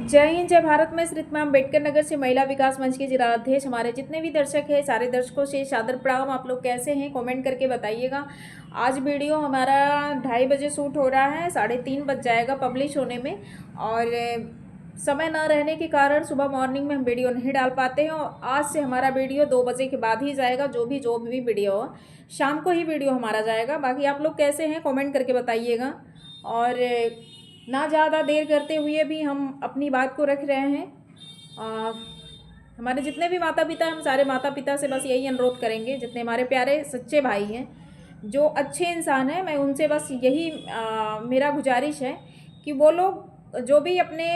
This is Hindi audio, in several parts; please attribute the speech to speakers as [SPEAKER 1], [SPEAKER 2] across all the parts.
[SPEAKER 1] जय हिंद, जय भारत। मैं श्री अम्बेडकर नगर से महिला विकास मंच की जिलाध्यक्ष। हमारे जितने भी दर्शक हैं, सारे दर्शकों से सादर प्रणाम। आप लोग कैसे हैं, कमेंट करके बताइएगा। आज वीडियो हमारा 2:30 बजे शूट हो रहा है, 3:30 बज जाएगा पब्लिश होने में। और समय ना रहने के कारण सुबह मॉर्निंग में हम वीडियो नहीं डाल पाते हैं। और आज से हमारा वीडियो 2 बजे के बाद ही जाएगा। जो भी वीडियो हो, शाम को ही वीडियो हमारा जाएगा। बाकी आप लोग कैसे हैं, कमेंट करके बताइएगा। और ना ज़्यादा देर करते हुए भी हम अपनी बात को रख रहे हैं। हमारे जितने भी माता पिता हैं, हम सारे माता पिता से बस यही अनुरोध करेंगे, जितने हमारे प्यारे सच्चे भाई हैं, जो अच्छे इंसान हैं, मैं उनसे बस यही मेरा गुजारिश है कि वो लोग जो भी अपने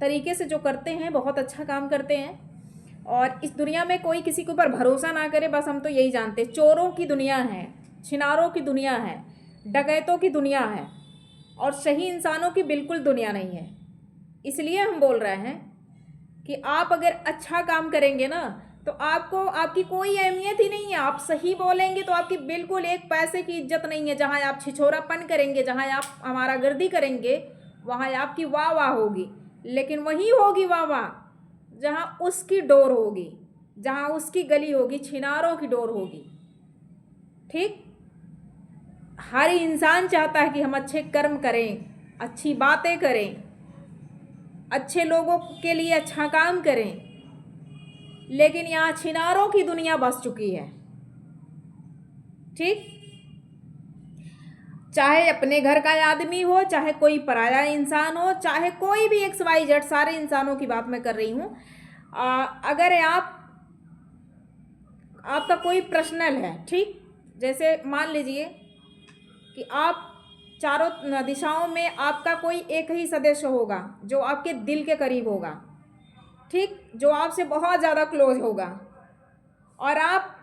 [SPEAKER 1] तरीके से जो करते हैं, बहुत अच्छा काम करते हैं। और इस दुनिया में कोई किसी के ऊपर भरोसा ना करे। बस हम तो यही जानते, चोरों की दुनिया है, छिनारों की दुनिया है, डकैतों की दुनिया है, और सही इंसानों की बिल्कुल दुनिया नहीं है। इसलिए हम बोल रहे हैं कि आप अगर अच्छा काम करेंगे ना, तो आपको आपकी कोई अहमियत ही नहीं है। आप सही बोलेंगे तो आपकी बिल्कुल एक पैसे की इज्जत नहीं है। जहाँ आप छिछोरापन करेंगे, जहाँ आप हमारा गर्दी करेंगे, वहाँ आपकी वाह वाह होगी। लेकिन वही होगी वाह वाह जहाँ उसकी डोर होगी, जहाँ उसकी गली होगी, छिनारों की डोर होगी। ठीक। हर इंसान चाहता है कि हम अच्छे कर्म करें, अच्छी बातें करें, अच्छे लोगों के लिए अच्छा काम करें। लेकिन यहाँ छिनारों की दुनिया बस चुकी है। ठीक। चाहे अपने घर का आदमी हो, चाहे कोई पराया इंसान हो, चाहे कोई भी XYZ, सारे इंसानों की बात मैं कर रही हूँ। अगर आपका कोई पर्सनल है, ठीक, जैसे मान लीजिए कि आप चारों दिशाओं में आपका कोई एक ही सदस्य होगा जो आपके दिल के करीब होगा, ठीक, जो आपसे बहुत ज़्यादा क्लोज होगा, और आप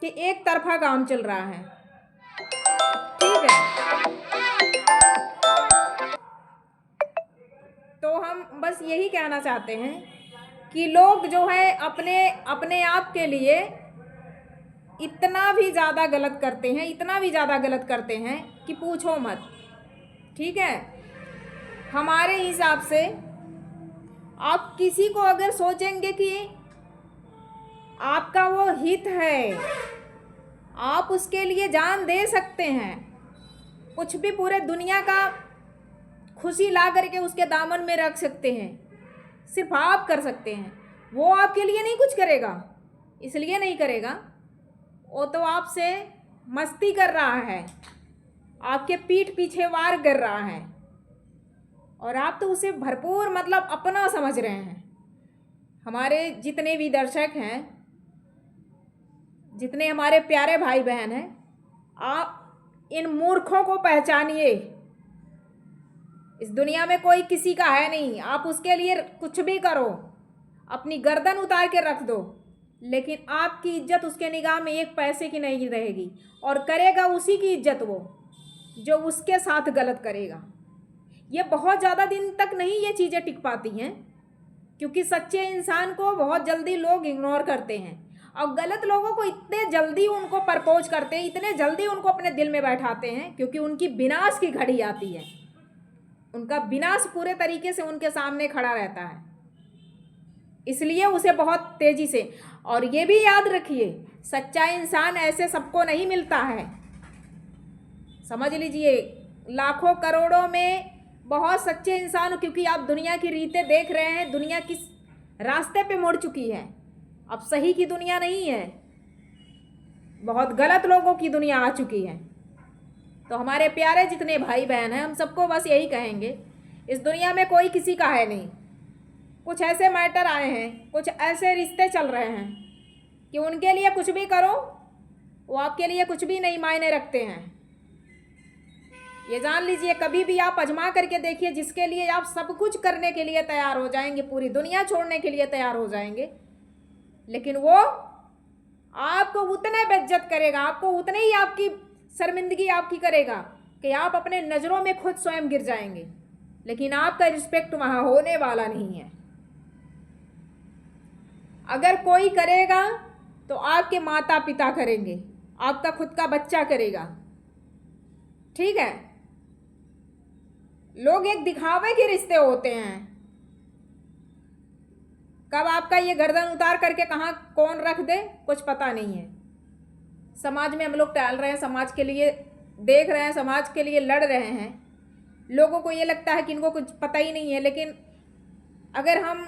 [SPEAKER 1] कि एक तरफा काम चल रहा है। ठीक है। तो हम बस यही कहना चाहते हैं कि लोग जो है अपने अपने आप के लिए इतना भी ज़्यादा गलत करते हैं, इतना भी ज़्यादा गलत करते हैं कि पूछो मत। ठीक है। हमारे हिसाब से आप किसी को अगर सोचेंगे कि आपका वो हित है, आप उसके लिए जान दे सकते हैं, कुछ भी पूरे दुनिया का खुशी ला करके उसके दामन में रख सकते हैं, सिर्फ आप कर सकते हैं। वो आपके लिए नहीं कुछ करेगा। इसलिए नहीं करेगा, वो तो आपसे मस्ती कर रहा है, आपके पीठ पीछे वार कर रहा है, और आप तो उसे भरपूर मतलब अपना समझ रहे हैं। हमारे जितने भी दर्शक हैं, जितने हमारे प्यारे भाई बहन हैं, आप इन मूर्खों को पहचानिए। इस दुनिया में कोई किसी का है नहीं। आप उसके लिए कुछ भी करो, अपनी गर्दन उतार के रख दो, लेकिन आपकी इज्जत उसके निगाह में एक पैसे की नहीं रहेगी। और करेगा उसी की इज्जत वो जो उसके साथ गलत करेगा। ये बहुत ज़्यादा दिन तक नहीं ये चीज़ें टिक पाती हैं, क्योंकि सच्चे इंसान को बहुत जल्दी लोग इग्नोर करते हैं, और गलत लोगों को इतने जल्दी उनको प्रपोज करते हैं, इतने जल्दी उनको अपने दिल में बैठाते हैं, क्योंकि उनकी विनाश की घड़ी आती है। उनका विनाश पूरे तरीके से उनके सामने खड़ा रहता है, इसलिए उसे बहुत तेजी से। और ये भी याद रखिए, सच्चा इंसान ऐसे सबको नहीं मिलता है। समझ लीजिए, लाखों करोड़ों में बहुत सच्चे इंसान, क्योंकि आप दुनिया की रीतें देख रहे हैं, दुनिया किस रास्ते पे मुड़ चुकी है। अब सही की दुनिया नहीं है, बहुत गलत लोगों की दुनिया आ चुकी है। तो हमारे प्यारे जितने भाई बहन हैं, हम सबको बस यही कहेंगे, इस दुनिया में कोई किसी का है नहीं। कुछ ऐसे मैटर आए हैं, कुछ ऐसे रिश्ते चल रहे हैं कि उनके लिए कुछ भी करो, वो आपके लिए कुछ भी नहीं मायने रखते हैं। ये जान लीजिए, कभी भी आप आजमा करके देखिए, जिसके लिए आप सब कुछ करने के लिए तैयार हो जाएंगे, पूरी दुनिया छोड़ने के लिए तैयार हो जाएंगे, लेकिन वो आपको उतने बेइज्जत करेगा, आपको उतने ही आपकी शर्मिंदगी आपकी करेगा कि आप अपने नज़रों में खुद स्वयं गिर जाएंगे, लेकिन आपका रिस्पेक्ट वहाँ होने वाला नहीं है। अगर कोई करेगा तो आपके माता पिता करेंगे, आपका खुद का बच्चा करेगा। ठीक है। लोग एक दिखावे के रिश्ते होते हैं, कब आपका ये गर्दन उतार करके कहाँ कौन रख दे कुछ पता नहीं है। समाज में हम लोग टहल रहे हैं, समाज के लिए देख रहे हैं, समाज के लिए लड़ रहे हैं। लोगों को ये लगता है कि इनको कुछ पता ही नहीं है, लेकिन अगर हम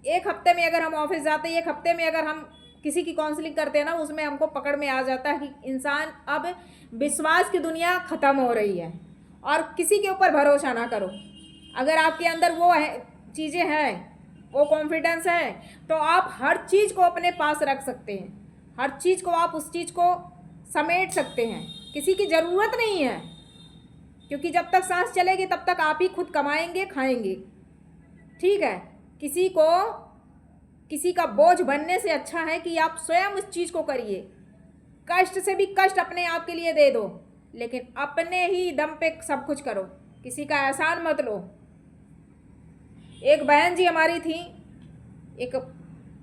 [SPEAKER 1] एक हफ्ते में अगर हम ऑफिस जाते हैं, एक हफ्ते में अगर हम किसी की काउंसलिंग करते हैं ना, उसमें हमको पकड़ में आ जाता है कि इंसान अब विश्वास की दुनिया ख़त्म हो रही है। और किसी के ऊपर भरोसा ना करो। अगर आपके अंदर वो है चीज़ें हैं, वो कॉन्फिडेंस है, तो आप हर चीज़ को अपने पास रख सकते हैं, हर चीज़ को आप उस चीज़ को समेट सकते हैं। किसी की ज़रूरत नहीं है, क्योंकि जब तक सांस चलेगी तब तक आप ही खुद कमाएंगे खाएंगे। ठीक है, किसी का बोझ बनने से अच्छा है कि आप स्वयं उस चीज़ को करिए। कष्ट से भी कष्ट अपने आप के लिए दे दो, लेकिन अपने ही दम पे सब कुछ करो, किसी का एहसान मत लो। एक बहन जी हमारी थी, एक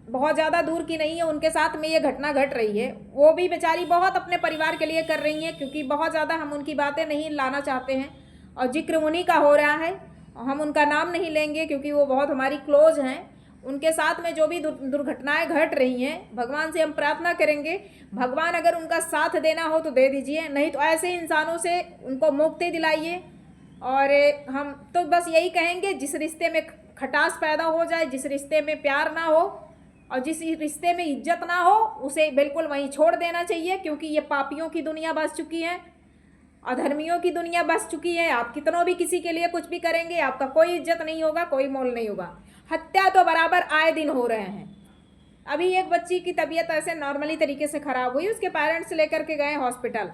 [SPEAKER 1] बहुत ज़्यादा दूर की नहीं है, उनके साथ में ये घटना घट रही है। वो भी बेचारी बहुत अपने परिवार के लिए कर रही हैं, क्योंकि बहुत ज़्यादा हम उनकी बातें नहीं लाना चाहते हैं और जिक्र उन्हीं का हो रहा है। हम उनका नाम नहीं लेंगे क्योंकि वो बहुत हमारी क्लोज हैं। उनके साथ में जो भी दुर्घटनाएं घट रही हैं, भगवान से हम प्रार्थना करेंगे, भगवान अगर उनका साथ देना हो तो दे दीजिए, नहीं तो ऐसे इंसानों से उनको मुक्ति दिलाइए। और हम तो बस यही कहेंगे, जिस रिश्ते में खटास पैदा हो जाए, जिस रिश्ते में प्यार ना हो और जिस रिश्ते में इज्जत ना हो, उसे बिल्कुल वहीं छोड़ देना चाहिए, क्योंकि ये पापियों की दुनिया बस चुकी है, अधर्मियों की दुनिया बस चुकी है। आप कितनों भी किसी के लिए कुछ भी करेंगे, आपका कोई इज्जत नहीं होगा, कोई मोल नहीं होगा। हत्या तो बराबर आए दिन हो रहे हैं। अभी एक बच्ची की तबीयत ऐसे नॉर्मली तरीके से ख़राब हुई, उसके पेरेंट्स लेकर के गए हॉस्पिटल,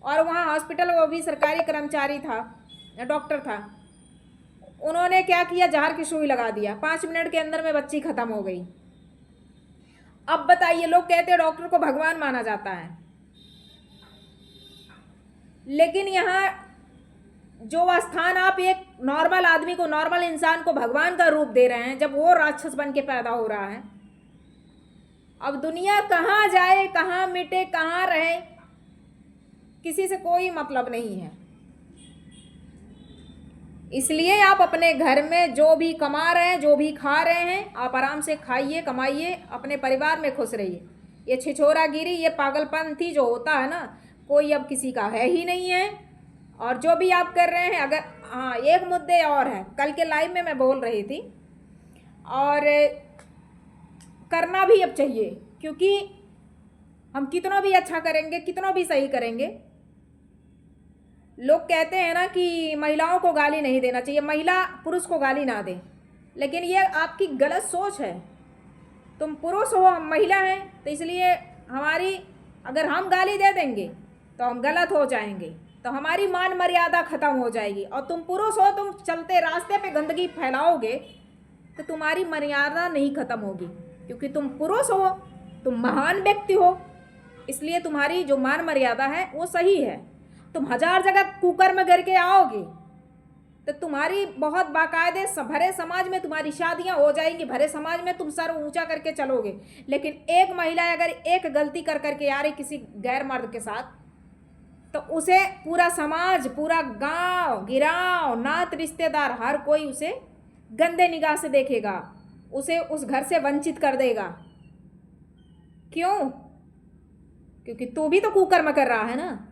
[SPEAKER 1] और वहाँ हॉस्पिटल वो भी सरकारी कर्मचारी था, डॉक्टर था। उन्होंने क्या किया, जहर की सुई लगा दिया, 5 मिनट के अंदर में बच्ची ख़त्म हो गई। अब बताइए, लोग कहते हैं डॉक्टर को भगवान माना जाता है, लेकिन यहाँ जो स्थान आप एक नॉर्मल आदमी को, नॉर्मल इंसान को भगवान का रूप दे रहे हैं, जब वो राक्षस बन के पैदा हो रहा है। अब दुनिया कहाँ जाए, कहाँ मिटे, कहाँ रहे, किसी से कोई मतलब नहीं है। इसलिए आप अपने घर में जो भी कमा रहे हैं, जो भी खा रहे हैं, आप आराम से खाइए, कमाइए, अपने परिवार में खुश रहिए। ये छिछोरागिरी, ये पागलपंथी जो होता है ना, कोई अब किसी का है ही नहीं है। और जो भी आप कर रहे हैं, अगर हाँ, एक मुद्दे और है, कल के लाइव में मैं बोल रही थी, और करना भी अब चाहिए, क्योंकि हम कितना भी अच्छा करेंगे, कितना भी सही करेंगे, लोग कहते हैं ना कि महिलाओं को गाली नहीं देना चाहिए, महिला पुरुष को गाली ना दे, लेकिन ये आपकी गलत सोच है। तुम पुरुष हो, हम महिला हैं, तो इसलिए हमारी, अगर हम गाली दे देंगे तो हम गलत हो जाएंगे, तो हमारी मान मर्यादा ख़त्म हो जाएगी। और तुम पुरुष हो, तुम चलते रास्ते पे गंदगी फैलाओगे तो तुम्हारी मर्यादा नहीं ख़त्म होगी, क्योंकि तुम पुरुष हो, तुम महान व्यक्ति हो, इसलिए तुम्हारी जो मान मर्यादा है वो सही है। तुम 1000 जगह कुकर्म करके आओगे तो तुम्हारी बहुत बाकायदे भरे समाज में तुम्हारी शादियां हो जाएंगी, भरे समाज में तुम सर ऊंचा करके चलोगे। लेकिन एक महिला अगर एक गलती कर करके आ रही किसी गैर मर्द के साथ, तो उसे पूरा समाज, पूरा गांव, गिराव, नात, रिश्तेदार, हर कोई उसे गंदे निगाह से देखेगा, उसे उस घर से वंचित कर देगा। क्यों? क्योंकि तू भी तो कुकर्म कर रहा है ना।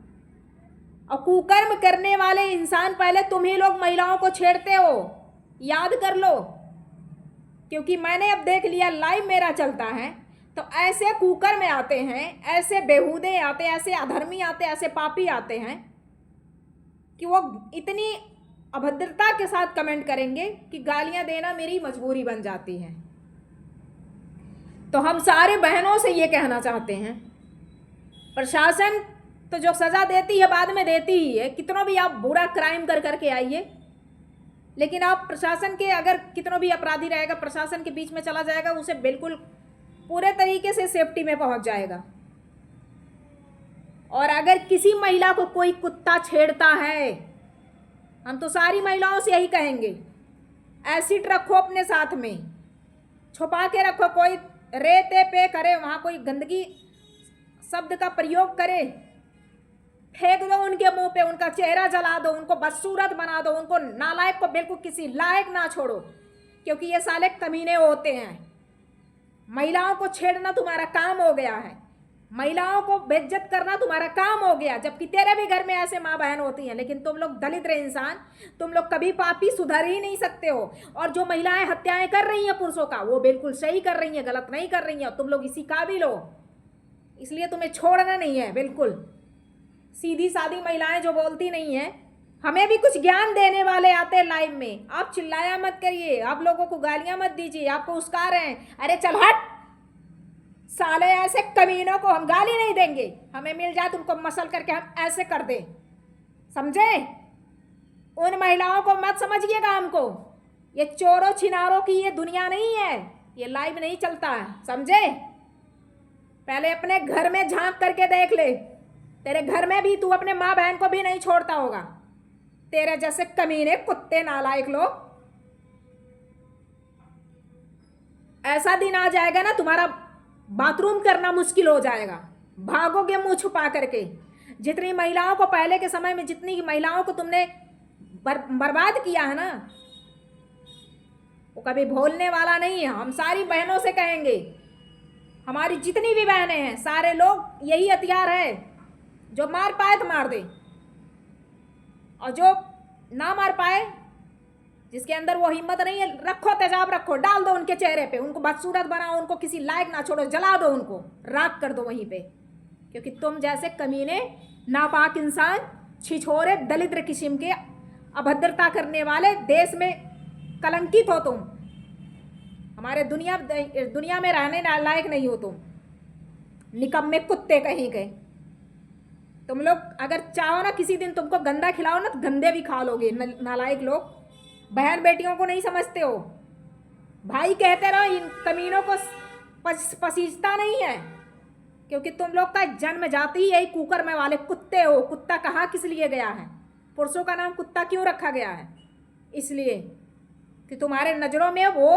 [SPEAKER 1] और कुकर्म करने वाले इंसान पहले तुम ही लोग महिलाओं को छेड़ते हो, याद कर लो। क्योंकि मैंने अब देख लिया, लाइव मेरा चलता है, तो ऐसे कुकर्म आते हैं, ऐसे बेहूदे आते, ऐसे अधर्मी आते, ऐसे पापी आते हैं कि वो इतनी अभद्रता के साथ कमेंट करेंगे कि गालियां देना मेरी मजबूरी बन जाती है। तो हम सारे बहनों से ये कहना चाहते हैं, प्रशासन तो जो सज़ा देती है बाद में देती ही है, कितना भी आप बुरा क्राइम कर करके आइए, लेकिन आप प्रशासन के, अगर कितना भी अपराधी रहेगा, प्रशासन के बीच में चला जाएगा, उसे बिल्कुल पूरे तरीके से सेफ्टी में पहुंच जाएगा। और अगर किसी महिला को कोई कुत्ता छेड़ता है, हम तो सारी महिलाओं से यही कहेंगे, एसिड रखो अपने साथ में, छुपा के रखो। कोई रेते पे करे, वहाँ कोई गंदगी शब्द का प्रयोग करे, फेंक दो उनके मुंह पे, उनका चेहरा जला दो, उनको बदसूरत बना दो, उनको नालायक को बिल्कुल किसी लायक ना छोड़ो, क्योंकि ये साले कमीने होते हैं। महिलाओं को छेड़ना तुम्हारा काम हो गया है, महिलाओं को बेइज्जत करना तुम्हारा काम हो गया, जबकि तेरे भी घर में ऐसे माँ बहन होती हैं। लेकिन तुम लोग दलित रहे इंसान, तुम लोग कभी पापी सुधर ही नहीं सकते हो। और जो महिलाएं हत्याएं कर रही हैं पुरुषों का, वो बिल्कुल सही कर रही हैं, गलत नहीं कर रही हैं। तुम लोग इसी काबिल हो, इसलिए तुम्हें छोड़ना नहीं है। बिल्कुल सीधी सादी महिलाएं जो बोलती नहीं है, हमें भी कुछ ज्ञान देने वाले आते हैं लाइव में। आप चिल्लाया मत करिए, आप लोगों को गालियां मत दीजिए, आपको उसका रहे हैं। अरे चल हट साले, ऐसे कमीनों को हम गाली नहीं देंगे। हमें मिल जाए तुमको मसल करके हम ऐसे कर दें, समझे? उन महिलाओं को मत समझिए काम को, ये चोरों छिनारों की ये दुनिया नहीं है, ये लाइव नहीं चलता है, समझे? पहले अपने घर में झांक करके देख ले, तेरे घर में भी तू अपने माँ बहन को भी नहीं छोड़ता होगा। तेरे जैसे कमीने कुत्ते नालायक लोग। ऐसा दिन आ जाएगा ना, तुम्हारा बाथरूम करना मुश्किल हो जाएगा, भागोगे मुंह छुपा करके। जितनी महिलाओं को पहले के समय में, जितनी महिलाओं को तुमने बर्बाद किया है ना, वो कभी भूलने वाला नहीं है। हम सारी बहनों से कहेंगे, हमारी जितनी भी बहनें हैं, सारे लोग यही हथियार है, जो मार पाए तो मार दे, और जो ना मार पाए, जिसके अंदर वो हिम्मत नहीं है, रखो तेजाब, रखो, डाल दो उनके चेहरे पे, उनको बदसूरत बनाओ, उनको किसी लायक ना छोड़ो, जला दो, उनको राख कर दो वहीं पे। क्योंकि तुम जैसे कमीने, नापाक इंसान, छिछोरे, दलिद्र किस्म के, अभद्रता करने वाले, देश में कलंकित हो तुम। हमारे दुनिया में रहने लायक नहीं हो तुम, निकम्मे कुत्ते कहीं के। तुम लोग अगर चाहो ना, किसी दिन तुमको गंदा खिलाओ ना, तो गंदे भी खा लोगे, नालायक लोग। बहन बेटियों को नहीं समझते हो, भाई कहते रहो, इन कमीनों को पसीजता नहीं है। क्योंकि तुम लोग का जन्म जाति ही यही कुकर में वाले कुत्ते हो। कुत्ता कहाँ किस लिए गया है? पुरुषों का नाम कुत्ता क्यों रखा गया है? इसलिए कि तुम्हारे नज़रों में वो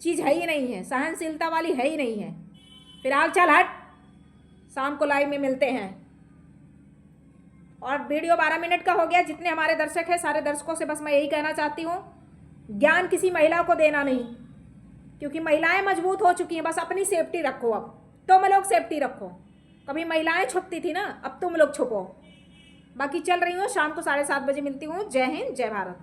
[SPEAKER 1] चीज़ है ही नहीं है, सहनशीलता वाली है ही नहीं है। फिलहाल चल हट, शाम को लाइव में मिलते हैं। और वीडियो 12 मिनट का हो गया। जितने हमारे दर्शक हैं, सारे दर्शकों से बस मैं यही कहना चाहती हूँ, ज्ञान किसी महिला को देना नहीं, क्योंकि महिलाएं मजबूत हो चुकी हैं। बस अपनी सेफ्टी रखो, अब तुम लोग सेफ्टी रखो। कभी महिलाएं छुपती थी ना, अब तुम लोग छुपो। बाकी चल रही हूँ, शाम को 7:30 बजे मिलती हूँ। जय हिंद, जय भारत।